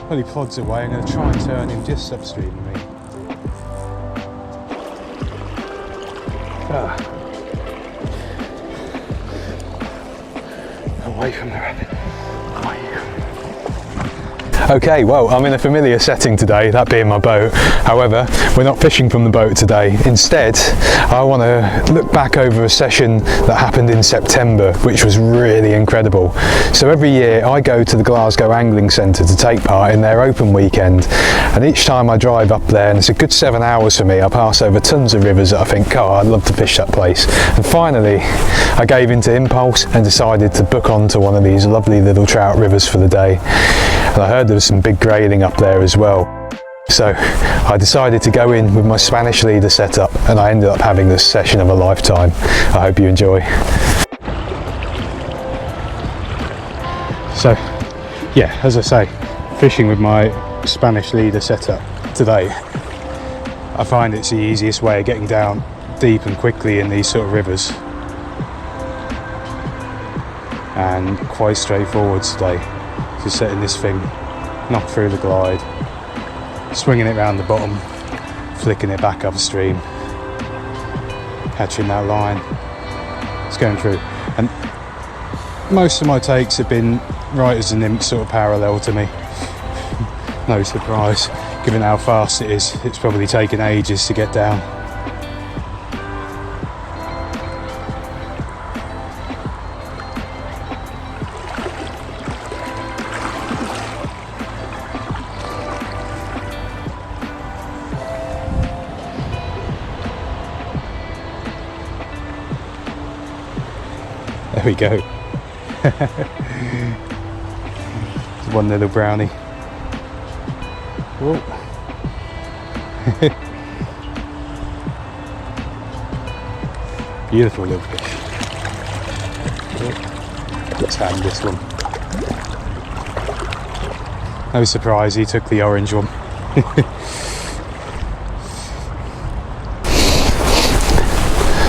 Well, he plods away. I'm going to try and turn him just upstream of me. Away from the rabbit. Okay, well, I'm in a familiar setting today, that being my boat. However, we're not fishing from the boat today. Instead, I want to look back over a session that happened in September, which was really incredible. So every year I go to the Glasgow Angling Centre to take part in their open weekend, and each time I drive up there, and it's a good 7 hours for me, I pass over tons of rivers that I think, oh, I'd love to fish that place. And finally, I gave into impulse and decided to book onto one of these lovely little trout rivers for the day. And I heard there was some big grayling up there as well. So I decided to go in with my Spanish leader setup, and I ended up having this session of a lifetime. I hope you enjoy. So yeah, as I say, fishing with my Spanish leader setup today, I find it's the easiest way of getting down deep and quickly in these sort of rivers, and quite straightforward today. Just setting this thing, knock through the glide, swinging it round the bottom, flicking it back upstream, catching that line. It's going through, and most of my takes have been right as an imp sort of parallel to me. No surprise, given how fast it is. It's probably taken ages to get down. There we go. One little brownie. Whoa. Beautiful little fish. Let's hand this one. No surprise, he took the orange one.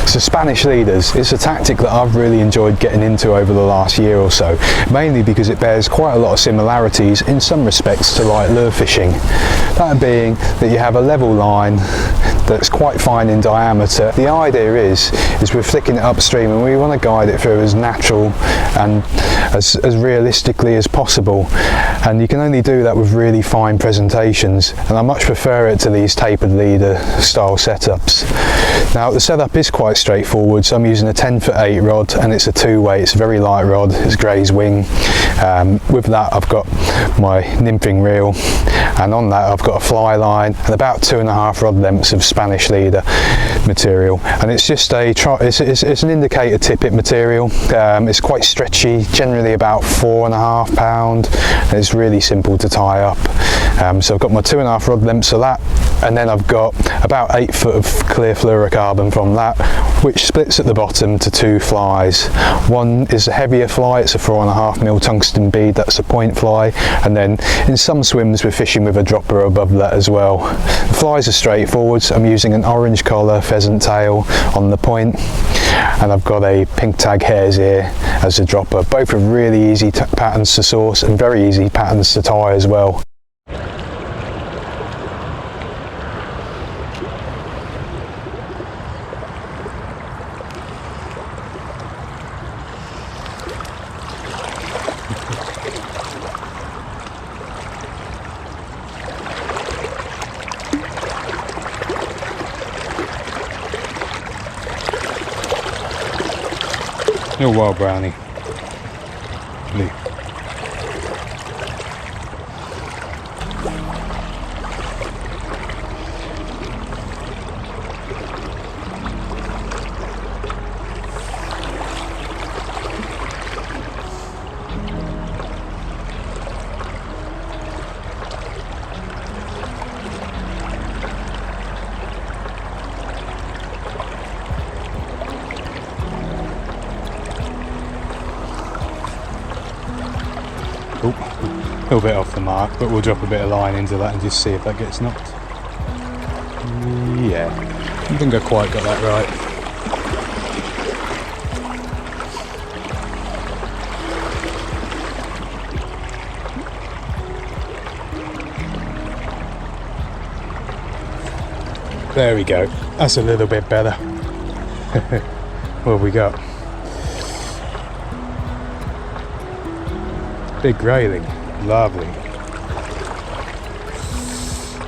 So Spanish leaders, it's a tactic that I've really enjoyed getting into over the last year or so, mainly because it bears quite a lot of similarities in some respects to light lure fishing. That being that you have a level line that's quite fine in diameter. The idea is we're flicking it upstream, and we want to guide it through as natural and as realistically as possible, and you can only do that with really fine presentations, and I much prefer it to these tapered leader style setups. Now the setup is quite straightforward, so I'm using a 10'8" rod, and it's a 2-way, it's a very light rod, it's Gray's wing. With that I've got my nymphing reel, and on that I've got a fly line and about 2.5 rod lengths of Spanish leader material, and it's just it's an indicator tippet material. It's quite stretchy, generally about 4.5 pound, and it's really simple to tie up. So I've got my 2.5 rod lengths of that, and then I've got about 8 foot of clear fluorocarbon from that, which splits at the bottom to 2 flies. One is a heavier fly, it's a 4.5mm tungsten bead, that's a point fly, and then in some swims we're fishing with a dropper above that as well. The flies are straightforward, so I'm using an orange collar pheasant tail on the point, and I've got a pink tag hare's ear as a dropper. Both are really easy patterns to source and very easy patterns to tie as well. Little wild brownie. Blue. Oh, a little bit off the mark, but we'll drop a bit of line into that and just see if that gets knocked. Yeah, I think I quite got that right. There we go. That's a little bit better. What have we got? Big grayling. Lovely.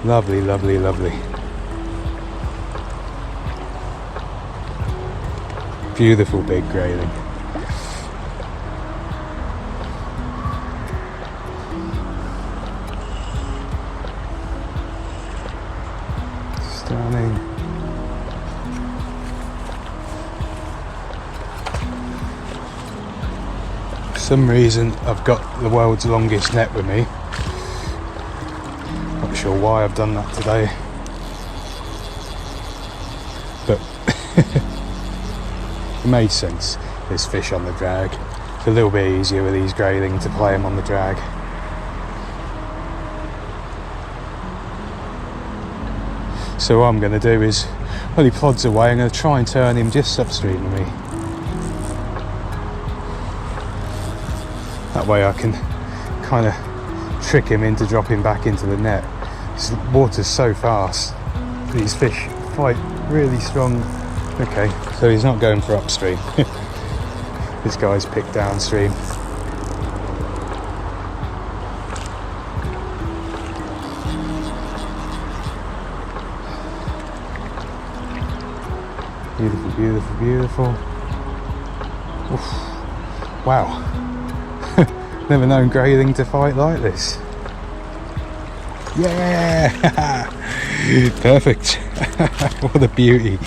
Lovely, lovely, lovely. Beautiful big grayling. Stunning. For some reason I've got the world's longest net with me. Not sure why I've done that today, but it made sense. There's fish on the drag. It's a little bit easier with these grayling to play them on the drag. So what I'm going to do is, while he plods away, I'm going to try and turn him just upstream of me. That way I can kind of trick him into dropping back into the net. This water's so fast. These fish fight really strong. Okay, so he's not going for upstream. This guy's picked downstream. Beautiful, beautiful, beautiful. Oof. Wow. Never known grayling to fight like this. Yeah! Perfect. What a beauty.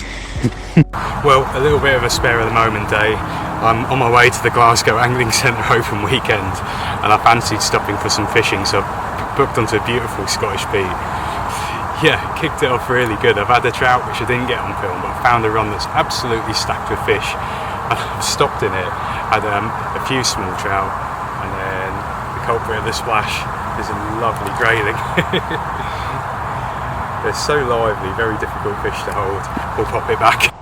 Well, a little bit of a spare of the moment day. I'm on my way to the Glasgow Angling Centre Open weekend and I fancied stopping for some fishing, so I've booked onto a beautiful Scottish beat. Yeah, kicked it off really good. I've had a trout which I didn't get on film, but I found a run that's absolutely stacked with fish. I've stopped in it, had a few small trout, and then the culprit of the splash is a lovely grayling. They're so lively, very difficult fish to hold. We'll pop it back.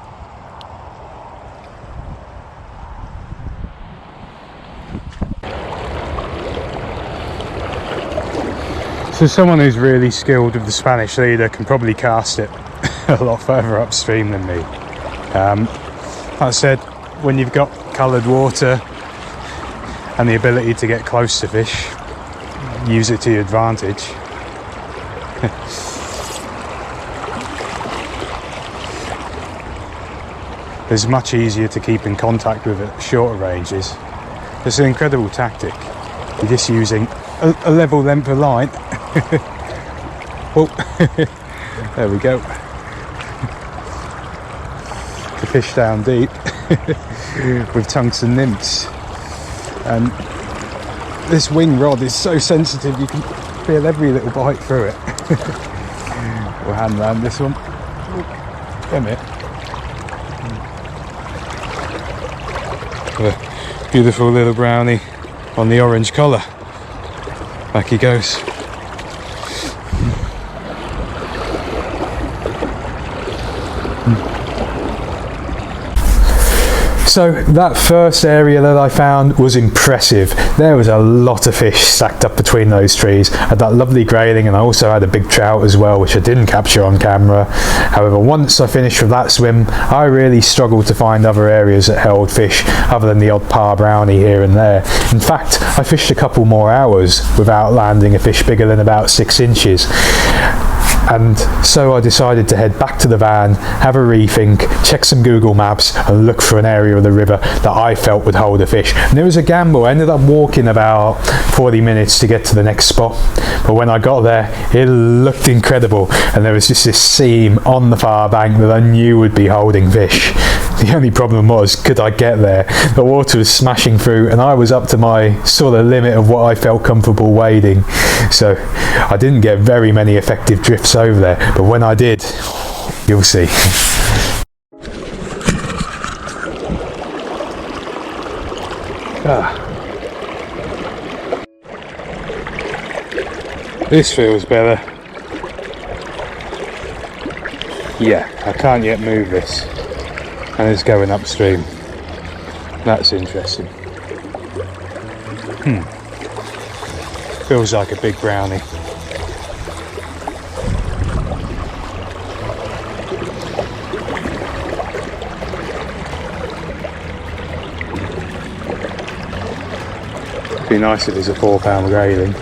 So someone who's really skilled with the Spanish leader can probably cast it a lot further upstream than me. Like I said, when you've got coloured water and the ability to get close to fish, use it to your advantage. It's much easier to keep in contact with at shorter ranges. It's an incredible tactic. You're just using a level length of line. Oh, there we go. To fish down deep with tungsten nymphs. And this wing rod is so sensitive, you can feel every little bite through it. We'll hand land this one. Damn it. A beautiful little brownie on the orange collar. Back he goes. So that first area that I found was impressive. There was a lot of fish stacked up between those trees. I had that lovely grayling and I also had a big trout as well, which I didn't capture on camera. However, once I finished with that swim, I really struggled to find other areas that held fish other than the odd par brownie here and there. In fact, I fished a couple more hours without landing a fish bigger than about 6 inches. And so I decided to head back to the van, have a rethink, check some Google Maps and look for an area of the river that I felt would hold a fish. And it was a gamble. I ended up walking about 40 minutes to get to the next spot. But when I got there, it looked incredible. And there was just this seam on the far bank that I knew would be holding fish. The only problem was, could I get there? The water was smashing through and I was up to my sort of limit of what I felt comfortable wading. So I didn't get very many effective drifts over there, but when I did, you'll see. This feels better. Yeah, I can't yet move this. And it's going upstream. That's interesting. Feels like a big brownie. be nice if it's a 4 pound grayling.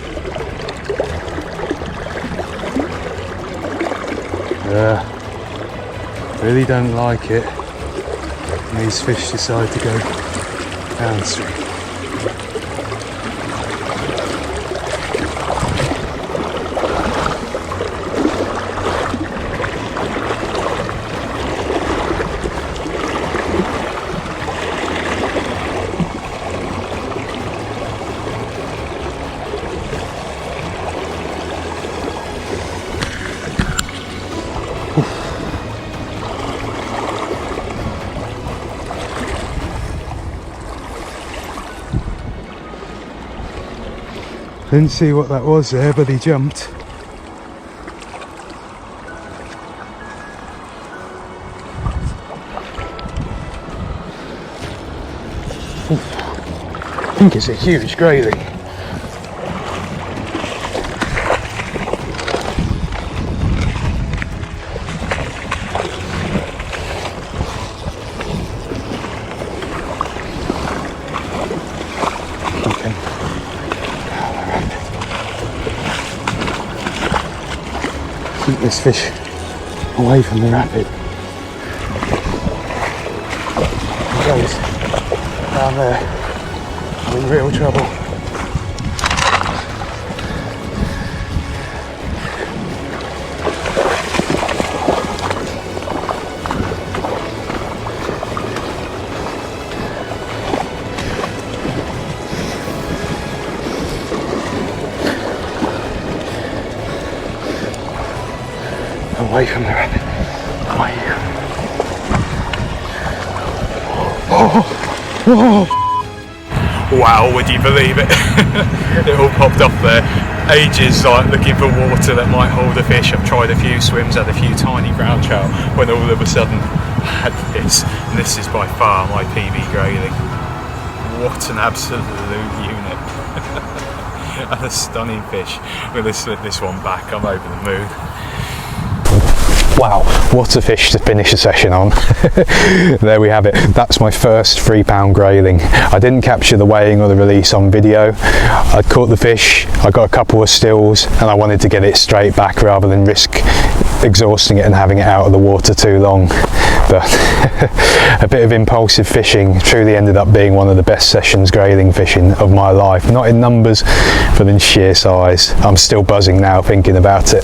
Really don't like it when these fish decide to go downstream. Didn't see what that was there, but he jumped. I think it's a huge grayling. Keep this fish away from the rapid. He goes down there, I'm in real trouble. Away from the rapid. Away. Wow, would you believe it? It all popped off there. Ages like looking for water that might hold a fish. I've tried a few swims, had a few tiny ground trout, when all of a sudden I had this. And this is by far my PB grayling. What an absolute unit. And a stunning fish. I'm going to slip this one back, I'm over the moon. Wow, what a fish to finish a session on. There we have it. That's my first 3 pound grayling. I didn't capture the weighing or the release on video. I caught the fish, I got a couple of stills, and I wanted to get it straight back rather than risk exhausting it and having it out of the water too long. But a bit of impulsive fishing truly ended up being one of the best sessions grayling fishing of my life. Not in numbers, but in sheer size. I'm still buzzing now thinking about it.